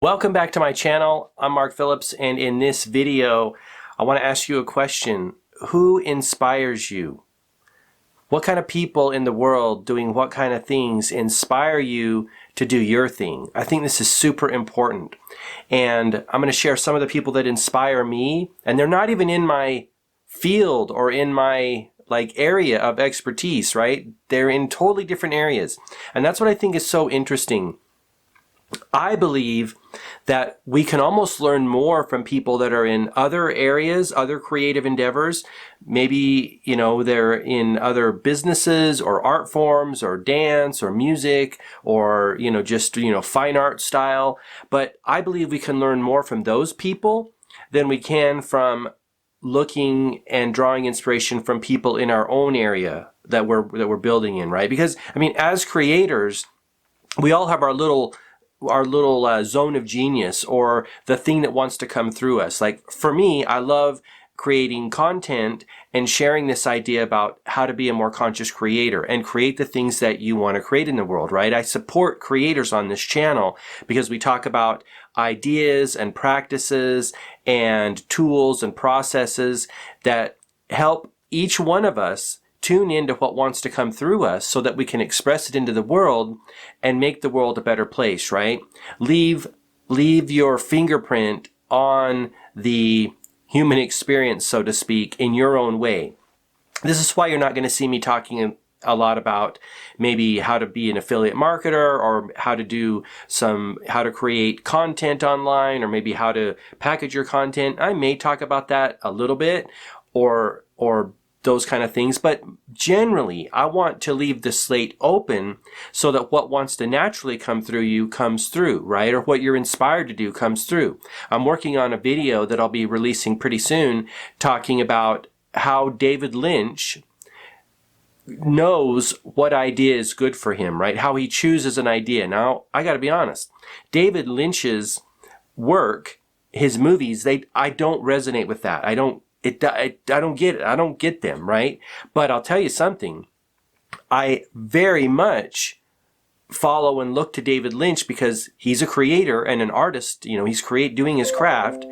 Welcome back to my channel. I'm Mark Phillips, and in this video I want to ask you a question. Who inspires you? What kind of people in the world doing what kind of things inspire you to do your thing? I think this is super important, and I'm going to share some of the people that inspire me, and they're not even in my field or in my area of expertise, right? They're in totally different areas, and that's what I think is so interesting. I believe that we can almost learn more from people that are in other areas, other creative endeavors. Maybe, they're in other businesses or art forms or dance or music or, fine art style. But I believe we can learn more from those people than we can from looking and drawing inspiration from people in our own area that we're building in, right? Because, as creators, we all have our little zone of genius, or the thing that wants to come through us. Like for me, I love creating content and sharing this idea about how to be a more conscious creator and create the things that you want to create in the world, right? I support creators on this channel because we talk about ideas and practices and tools and processes that help each one of us tune into what wants to come through us so that we can express it into the world and make the world a better place, right? Leave your fingerprint on the human experience, so to speak, in your own way. This is why you're not going to see me talking a lot about maybe how to be an affiliate marketer, or how to create content online, or maybe how to package your content. I may talk about that a little bit, or those kind of things, but generally I want to leave the slate open so that what wants to naturally come through you comes through, right? Or what you're inspired to do comes through. I'm working on a video that I'll be releasing pretty soon talking about how David Lynch knows what idea is good for him, right? How he chooses an idea. Now, I got to be honest. David Lynch's work, his movies, I don't resonate with that. I don't get it. I don't get them, right? But I'll tell you something. I very much follow and look to David Lynch because he's a creator and an artist. He's doing his craft,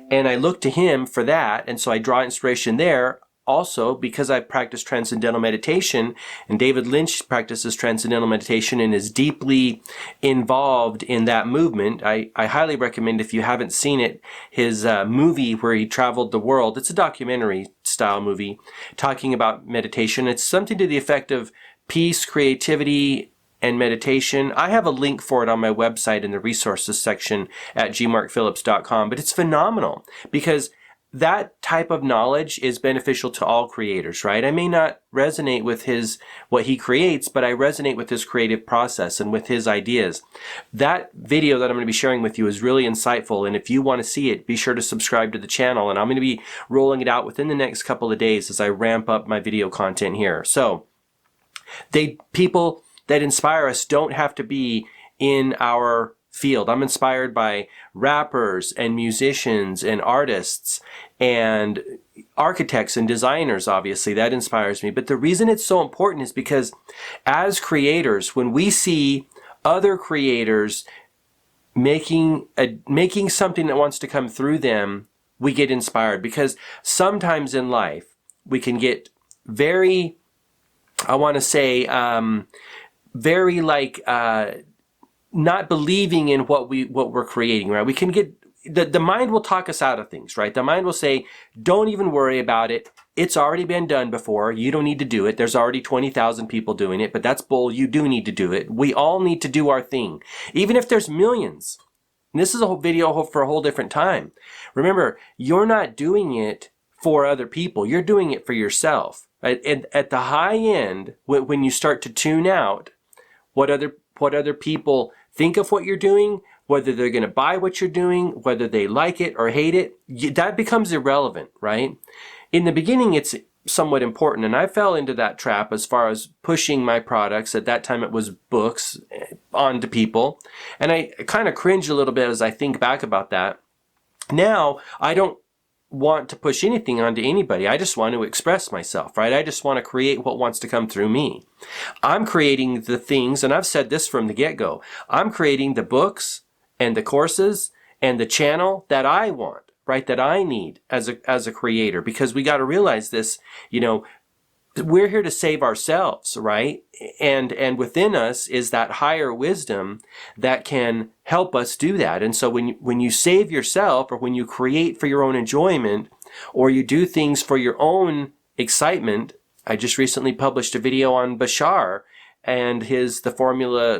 and I look to him for that, and so I draw inspiration there. Also, because I practice transcendental meditation, and David Lynch practices transcendental meditation and is deeply involved in that movement. I highly recommend, if you haven't seen it, his movie where he traveled the world. It's a documentary style movie talking about meditation. It's something to the effect of peace, creativity, and meditation. I have a link for it on my website in the resources section at gmarkphillips.com, but it's phenomenal because that type of knowledge is beneficial to all creators, right? I may not resonate with what he creates, but I resonate with his creative process and with his ideas. That video that I'm going to be sharing with you is really insightful, and if you want to see it, be sure to subscribe to the channel, and I'm going to be rolling it out within the next couple of days as I ramp up my video content here. So, people that inspire us don't have to be in our field. I'm inspired by rappers and musicians and artists and architects and designers. Obviously, that inspires me. But the reason it's so important is because as creators, when we see other creators making something that wants to come through them, we get inspired. Because sometimes in life, we can get very, not believing in what we're creating, right? We can get, the mind will talk us out of things, right? The mind will say, don't even worry about it. It's already been done before. You don't need to do it. There's already 20,000 people doing it, but that's bull. You do need to do it. We all need to do our thing. Even if there's millions. And this is a whole video for a whole different time. Remember, you're not doing it for other people. You're doing it for yourself. Right? And at the high end, when you start to tune out what other people think of what you're doing, whether they're going to buy what you're doing, whether they like it or hate it, that becomes irrelevant, right? In the beginning, it's somewhat important, and I fell into that trap as far as pushing my products. At that time, it was books onto people, and I kind of cringe a little bit as I think back about that. Now, I don't want to push anything onto anybody. I just want to express myself, right? I just want to create what wants to come through me. I'm creating the things, and I've said this from the get-go, I'm creating the books and the courses and the channel that I want, right? That I need as a creator, because we got to realize this, we're here to save ourselves, right? And within us is that higher wisdom that can help us do that. And so when you save yourself, or when you create for your own enjoyment, or you do things for your own excitement, I just recently published a video on Bashar and the formula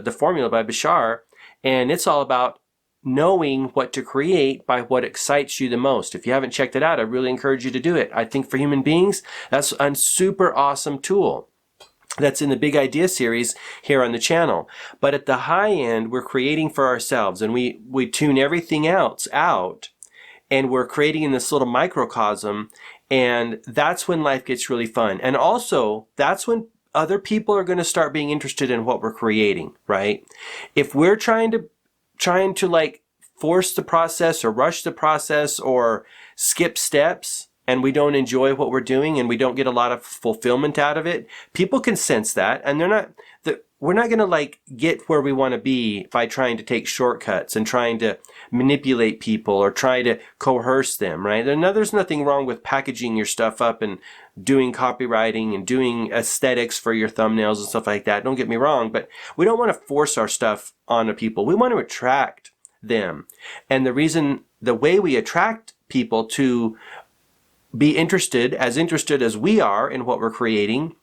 by Bashar, and it's all about knowing what to create by what excites you the most. If you haven't checked it out, I really encourage you to do it. I think for human beings, that's a super awesome tool. That's in the Big Idea series here on the channel. But at the high end, we're creating for ourselves, and we tune everything else out, and we're creating in this little microcosm, and that's when life gets really fun. And also, that's when other people are going to start being interested in what we're creating, right? If we're trying to like force the process or rush the process or skip steps, and we don't enjoy what we're doing and we don't get a lot of fulfillment out of it, people can sense that, and we're not going to like get where we want to be by trying to take shortcuts and trying to manipulate people or try to coerce them, right? There's nothing wrong with packaging your stuff up and doing copywriting and doing aesthetics for your thumbnails and stuff like that. Don't get me wrong, but we don't want to force our stuff onto people. We want to attract them. And the way we attract people to be interested as we are in what we're creating,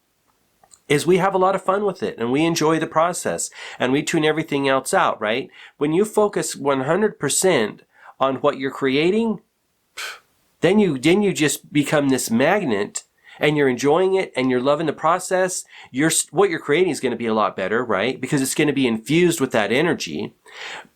is we have a lot of fun with it, and we enjoy the process, and we tune everything else out, right? When you focus 100% on what you're creating, then you just become this magnet, and you're enjoying it, and you're loving the process. What you're creating is going to be a lot better, right? Because it's going to be infused with that energy.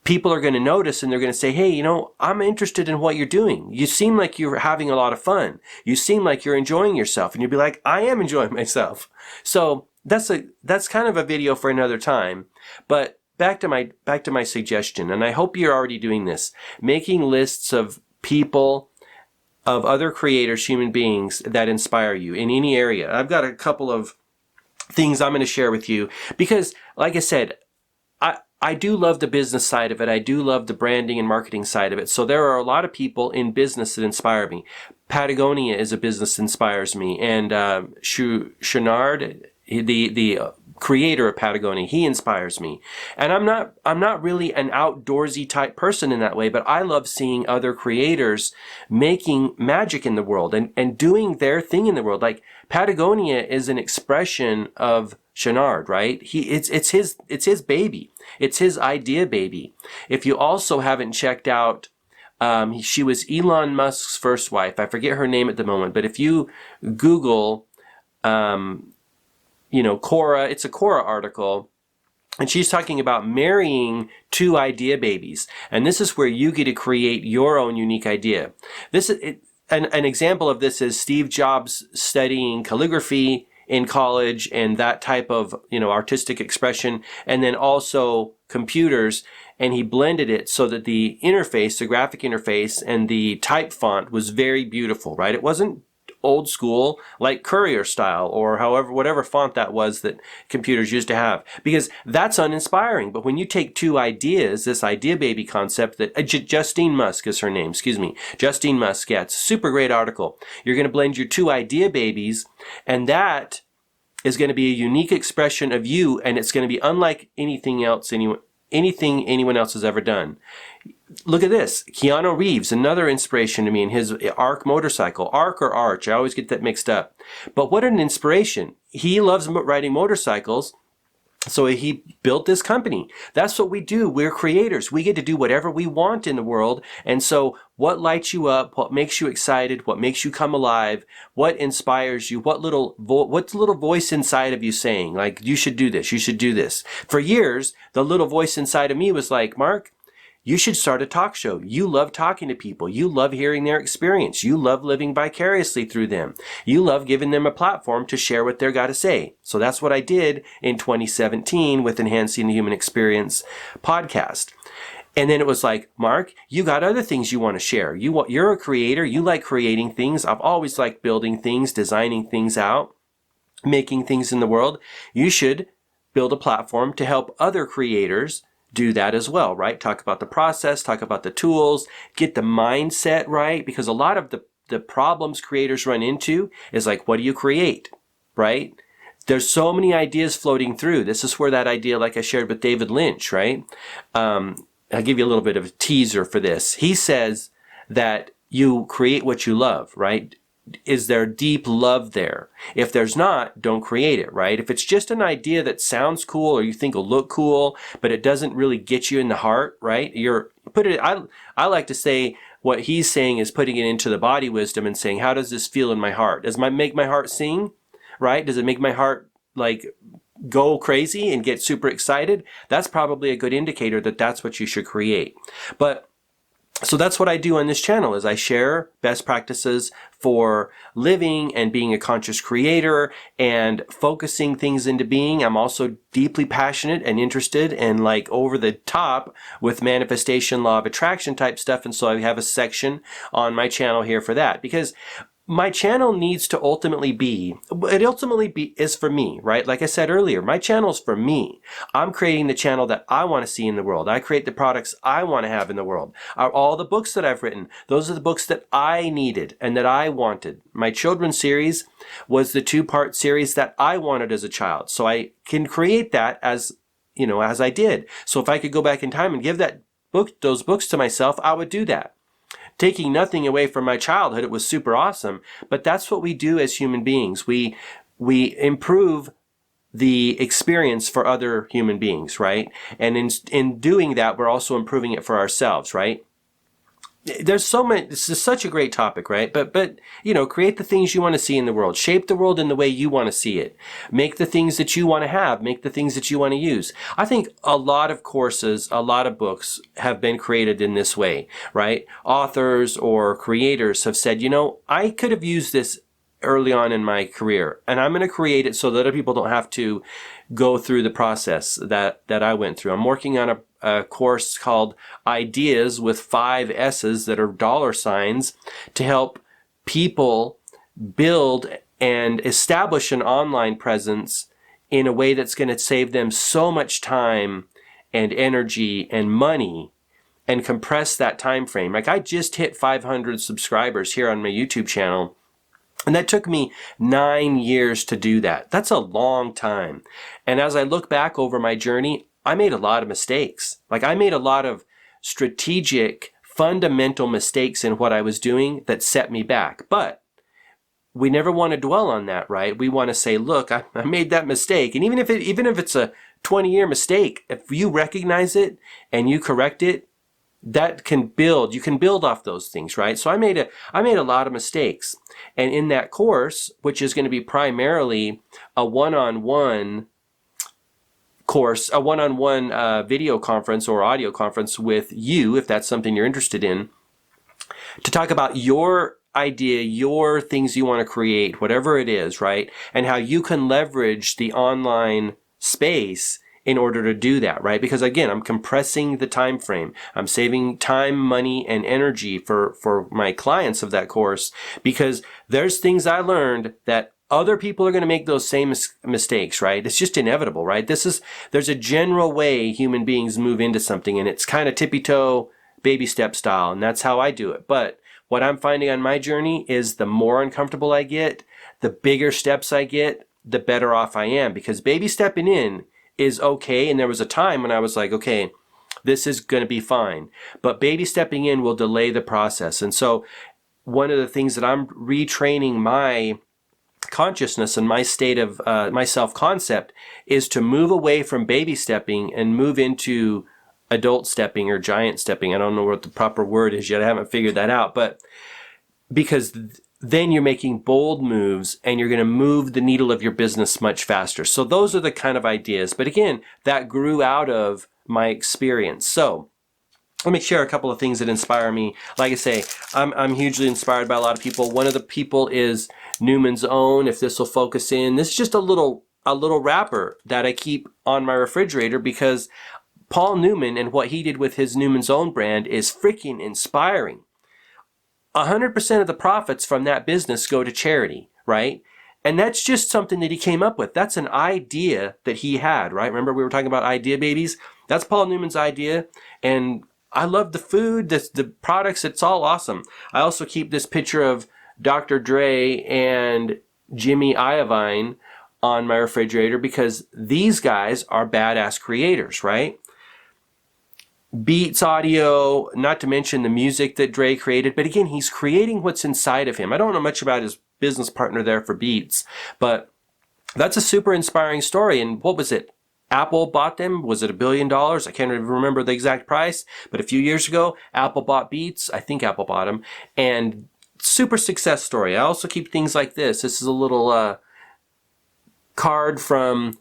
People are going to notice, and they're going to say, hey, I'm interested in what you're doing. You seem like you're having a lot of fun. You seem like you're enjoying yourself. And you'll be like, I am enjoying myself. So that's kind of a video for another time. But back to my suggestion, and I hope you're already doing this, making lists of people, of other creators, human beings that inspire you in any area. I've got a couple of things I'm going to share with you because, like I said, I do love the business side of it. I do love the branding and marketing side of it. So there are a lot of people in business that inspire me. Patagonia is a business that inspires me. And Chenard, the creator of Patagonia, he inspires me. And I'm not really an outdoorsy type person in that way, but I love seeing other creators making magic in the world and doing their thing in the world. Like Patagonia is an expression of Chenard, right? It's his baby. It's his idea baby. If you also haven't checked out, she was Elon Musk's first wife. I forget her name at the moment, but if you Google, Quora, it's a Quora article, and she's talking about marrying two idea babies. And this is where you get to create your own unique idea. An example of this is Steve Jobs studying calligraphy in college and that type of, artistic expression, and then also computers, and he blended it so that the interface, the graphic interface and the type font was very beautiful, right? It wasn't old school like Courier style or whatever font that was that computers used to have, because that's uninspiring. But when you take two ideas, this idea baby concept that Justine Musk is her name, Justine Musk, yeah, it's a super great article. You're going to blend your two idea babies, and that is going to be a unique expression of you, and it's going to be unlike anything anyone else has ever done. Look at this. Keanu Reeves, another inspiration to me in his Arc motorcycle. Arc or Arch, I always get that mixed up. But what an inspiration. He loves riding motorcycles, so he built this company. That's what we do. We're creators. We get to do whatever we want in the world. And so what lights you up, what makes you excited, what makes you come alive, what inspires you, what's the little voice inside of you saying, like, you should do this, you should do this. For years, the little voice inside of me was like, Mark, you should start a talk show. You love talking to people. You love hearing their experience. You love living vicariously through them. You love giving them a platform to share what they've got to say. So that's what I did in 2017 with Enhancing the Human Experience podcast. And then it was like, Mark, you got other things you want to share. You're a creator. You like creating things. I've always liked building things, designing things out, making things in the world. You should build a platform to help other creators do that as well, right? Talk about the process, talk about the tools, get the mindset right, because a lot of the problems creators run into is like, what do you create, right? There's so many ideas floating through. This is where that idea, like I shared with David Lynch, right? I'll give you a little bit of a teaser for this. He says that you create what you love, right? Is there deep love there? If there's not, don't create it, right? If it's just an idea that sounds cool or you think will look cool, but it doesn't really get you in the heart, right? I like to say what he's saying is putting it into the body wisdom and saying, how does this feel in my heart? Does it make my heart sing, right? Does it make my heart like go crazy and get super excited? That's probably a good indicator that that's what you should create. So that's what I do on this channel is I share best practices for living and being a conscious creator and focusing things into being. I'm also deeply passionate and interested and like over the top with manifestation, law of attraction type stuff. And so I have a section on my channel here for that because my channel needs to ultimately is for me, right? Like I said earlier, my channel's for me. I'm creating the channel that I want to see in the world. I create the products I want to have in the world. All the books that I've written, those are the books that I needed and that I wanted. My children's series was the 2-part series that I wanted as a child. So I can create that as I did. So if I could go back in time and give those books to myself, I would do that. Taking nothing away from my childhood, it was super awesome. But that's what we do as human beings. We improve the experience for other human beings, right? And in doing that, we're also improving it for ourselves, right? There's so many. This is such a great topic, right? But create the things you want to see in the world. Shape the world in the way you want to see it. Make the things that you want to have. Make the things that you want to use. I think a lot of courses, a lot of books have been created in this way, right? Authors or creators have said, I could have used this early on in my career, and I'm going to create it so that other people don't have to go through the process that I went through. I'm working on a course called Ideas with 5 S's that are $signs to help people build and establish an online presence in a way that's going to save them so much time and energy and money and compress that time frame. Like I just hit 500 subscribers here on my YouTube channel. And that took me 9 years to do that. That's a long time. And as I look back over my journey, I made a lot of mistakes. Like I made a lot of strategic, fundamental mistakes in what I was doing that set me back. But we never want to dwell on that, right? We want to say, look, I made that mistake. And even if it's a 20-year mistake, if you recognize it and you correct it, that can build. You can build off those things, right? So I made a lot of mistakes. And in that course, which is going to be primarily a one-on-one course, a one-on-one video conference or audio conference with you, if that's something you're interested in, to talk about your idea, your things you want to create, whatever it is, right? And how you can leverage the online space in order to do that, right? Because again, I'm compressing the time frame. I'm saving time, money, and energy for my clients of that course because there's things I learned that other people are going to make those same mistakes, right? It's just inevitable, right? There's a general way human beings move into something, and it's kind of tippy-toe, baby step style, and that's how I do it. But what I'm finding on my journey is the more uncomfortable I get, the bigger steps I get, the better off I am, because baby stepping in is okay. And there was a time when I was like, okay, this is going to be fine. But baby stepping in will delay the process. And so one of the things that I'm retraining my consciousness and my state of my self-concept is to move away from baby stepping and move into adult stepping or giant stepping. I don't know what the proper word is yet. I haven't figured that out. But because then you're making bold moves and you're going to move the needle of your business much faster. So those are the kind of ideas. But again, that grew out of my experience. So let me share a couple of things that inspire me. Like I say, I'm hugely inspired by a lot of people. One of the people is Newman's Own, if this will focus in. This is just a little wrapper that I keep on my refrigerator because Paul Newman and what he did with his Newman's Own brand is freaking inspiring. 100% of the profits from that business go to charity, right? And that's just something that he came up with. That's an idea that he had, right? Remember we were talking about idea babies? that's Paul Newman's idea. And I love the food, the products. It's all awesome. I also keep this picture of Dr. Dre and Jimmy Iovine on my refrigerator because these guys are badass creators, right? Beats audio, not to mention the music that Dre created. But again, he's creating what's inside of him. I don't know much about his business partner there for Beats, but that's a super inspiring story. And what was it? Apple bought them. Was it $1 billion? I can't even remember the exact price, but a few years ago, Apple bought Beats. I think Apple bought them. And super success story. I also keep things like this. This is a little card from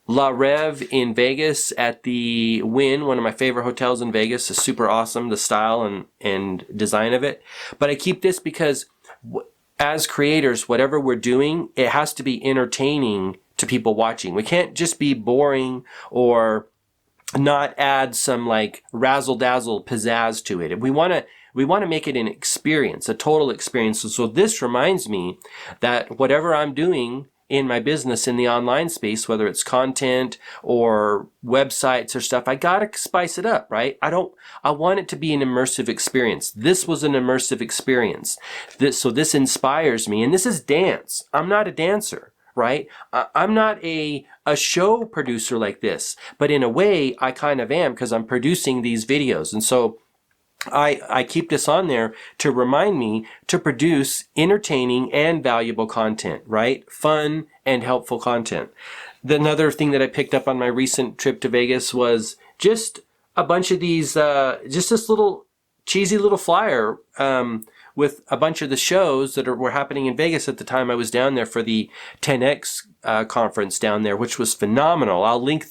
La Rev in Vegas at the Wynn, one of my favorite hotels in Vegas. It's super awesome, the style and design of it. But I keep this because as creators, whatever we're doing, it has to be entertaining to people watching. We can't just be boring or not add some like razzle-dazzle pizzazz to it. We want to make it an experience, a total experience. So this reminds me that whatever I'm doing in my business in the online space, whether it's content or websites or stuff, I gotta spice it up, right? I want it to be an immersive experience. This was an immersive experience. So this inspires me, and this is dance. I'm not a dancer, right? I'm not a show producer like this, but in a way I kind of am because I'm producing these videos. And so I keep this on there to remind me to produce entertaining and valuable content, right? Fun and helpful content. Another thing that I picked up on my recent trip to Vegas was just a bunch of these, just this little cheesy little flyer with a bunch of the shows that were happening in Vegas at the time I was down there for the 10X conference down there, which was phenomenal. I'll link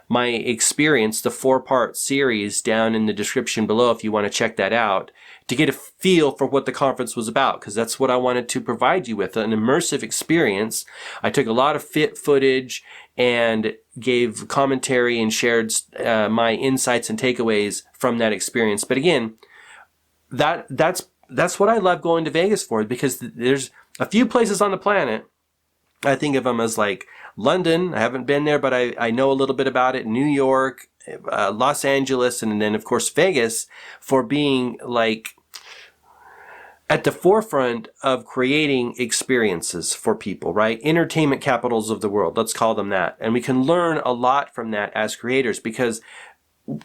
my experience, the 4-part series, down in the description below if you want to check that out to get a feel for what the conference was about, because that's what I wanted to provide you with, an immersive experience. I took a lot of footage and gave commentary and shared my insights and takeaways from that experience. But again, that's what I love going to Vegas for, because there's a few places on the planet, I think of them as like London. I haven't been there, but I know a little bit about it. New York, Los Angeles, and then of course Vegas, for being like at the forefront of creating experiences for people, right? Entertainment capitals of the world, let's call them that. And we can learn a lot from that as creators, because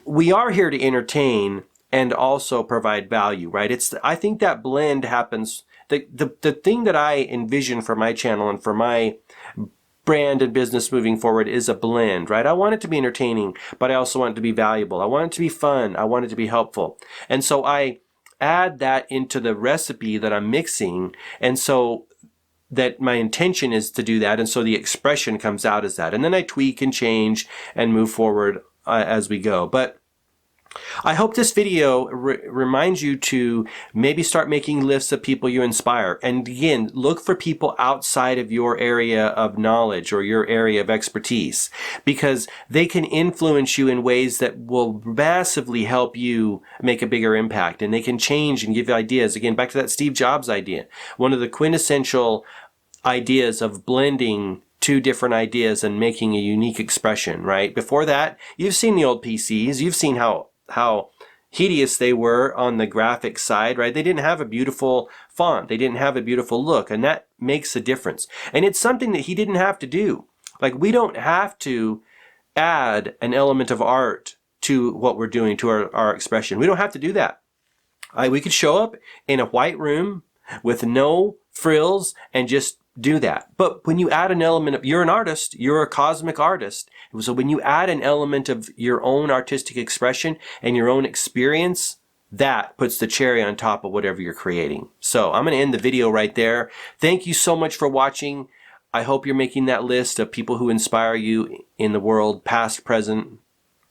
we are here to entertain and also provide value, right? I think that blend happens. The thing that I envision for my channel and for my brand and business moving forward is a blend, right? I want it to be entertaining, but I also want it to be valuable. I want it to be fun. I want it to be helpful. And so I add that into the recipe that I'm mixing, and so that my intention is to do that, and so the expression comes out as that. And then I tweak and change and move forward as we go. But I hope this video reminds you to maybe start making lists of people you inspire. And again, look for people outside of your area of knowledge or your area of expertise, because they can influence you in ways that will massively help you make a bigger impact. And they can change and give you ideas. Again, back to that Steve Jobs idea. One of the quintessential ideas of blending two different ideas and making a unique expression, right? Before that, you've seen the old PCs. You've seen how hideous they were on the graphics side, right? They didn't have a beautiful font. They didn't have a beautiful look, and that makes a difference. And it's something that he didn't have to do. Like, we don't have to add an element of art to what we're doing, to our expression. We don't have to do that. We could show up in a white room with no frills and just do that. But when you add an element of, you're an artist, you're a cosmic artist. So when you add an element of your own artistic expression and your own experience, that puts the cherry on top of whatever you're creating. So I'm going to end the video right there. Thank you so much for watching. I hope you're making that list of people who inspire you in the world, past, present,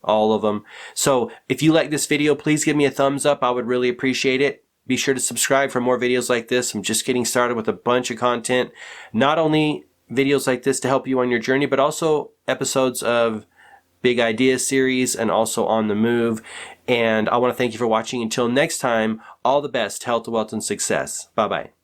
all of them. So if you like this video, please give me a thumbs up. I would really appreciate it. Be sure to subscribe for more videos like this. I'm just getting started with a bunch of content. Not only videos like this to help you on your journey, but also episodes of Big Ideas series and also On the Move. And I want to thank you for watching. Until next time, all the best, health, wealth, and success. Bye-bye.